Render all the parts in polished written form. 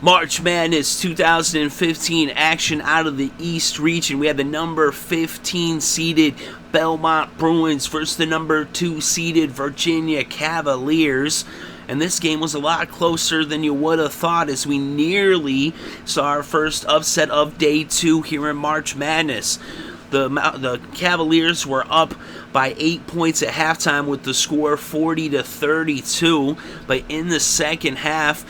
March Madness 2015 action out of the East region. We had the number 15 seeded Belmont Bruins versus the number 2 seeded Virginia Cavaliers. And this game was a lot closer than you would have thought, as we nearly saw our first upset of day 2 here in March Madness. The Cavaliers were up by 8 points at halftime with the score 40-32, but in the second half,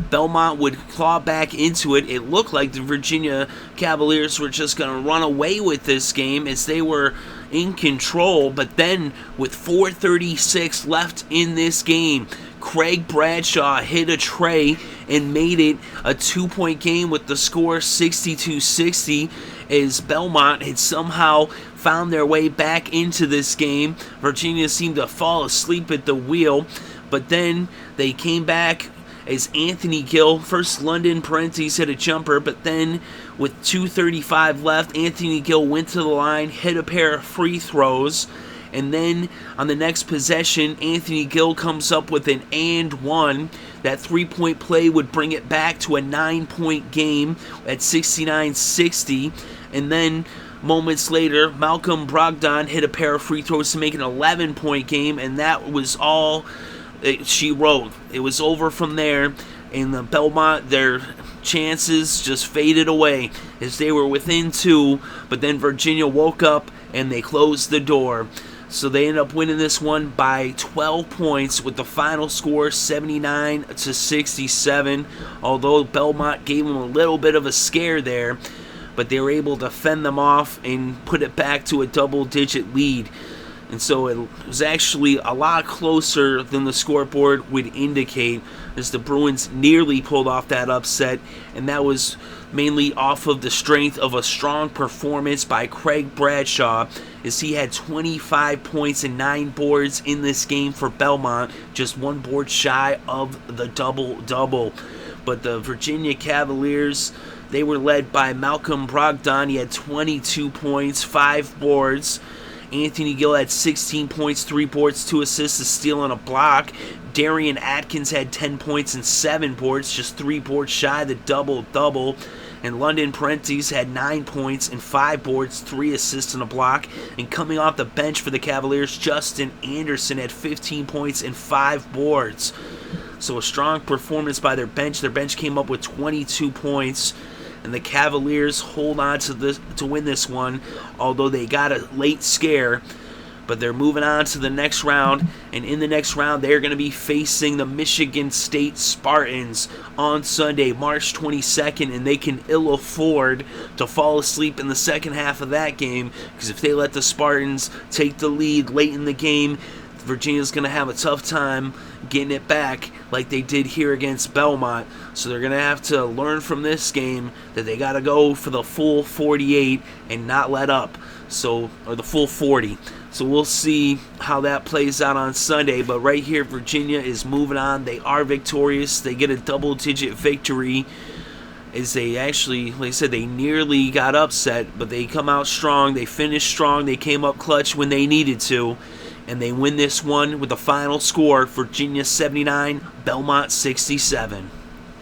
Belmont would claw back into it. It looked like the Virginia Cavaliers were just going to run away with this game as they were in control, but then with 4:36 left in this game, Craig Bradshaw hit a tray and made it a 2-point game with the score 62-60, as Belmont had somehow found their way back into this game. Virginia seemed to fall asleep at the wheel, but then they came back as Anthony Gill, first London Parentes, hit a jumper, but then with 2:35 left, Anthony Gill went to the line, hit a pair of free throws, and then on the next possession, Anthony Gill comes up with an and one. That 3-point play would bring it back to a 9-point game at 69-60, and then moments later, Malcolm Brogdon hit a pair of free throws to make an 11-point game, and that was all she wrote. It was over from there, and the Belmont, their chances just faded away as they were within 2, but then Virginia woke up and they closed the door. So they ended up winning this one by 12 points with the final score 79-67, although Belmont gave them a little bit of a scare there, but they were able to fend them off and put it back to a double-digit lead. And so it was actually a lot closer than the scoreboard would indicate, as the Bruins nearly pulled off that upset, and that was mainly off of the strength of a strong performance by Craig Bradshaw, as he had 25 points and 9 boards in this game for Belmont, just 1 board shy of the double-double. But the Virginia Cavaliers, they were led by Malcolm Brogdon. He had 22 points, 5 boards. Anthony Gill had 16 points, 3 boards, 2 assists, a steal, and a block. Darion Atkins had 10 points and 7 boards, just 3 boards shy of the double-double. And London Parentes had 9 points and 5 boards, 3 assists, and a block. And coming off the bench for the Cavaliers, Justin Anderson had 15 points and 5 boards. So a strong performance by their bench. Their bench came up with 22 points. And the Cavaliers hold on to win this one, although they got a late scare. But they're moving on to the next round, and in the next round, they're going to be facing the Michigan State Spartans on Sunday, March 22nd, and they can ill afford to fall asleep in the second half of that game, because if they let the Spartans take the lead late in the game, Virginia's going to have a tough time getting it back like they did here against Belmont. So they're going to have to learn from this game that they got to go for the full 48 and not let up. Or the full 40. So we'll see how that plays out on Sunday. But right here, Virginia is moving on. They are victorious. They get a double-digit victory, as they actually, like I said, they nearly got upset, but they come out strong. They finished strong. They came up clutch when they needed to. And they win this one with the final score, Virginia 79, Belmont 67.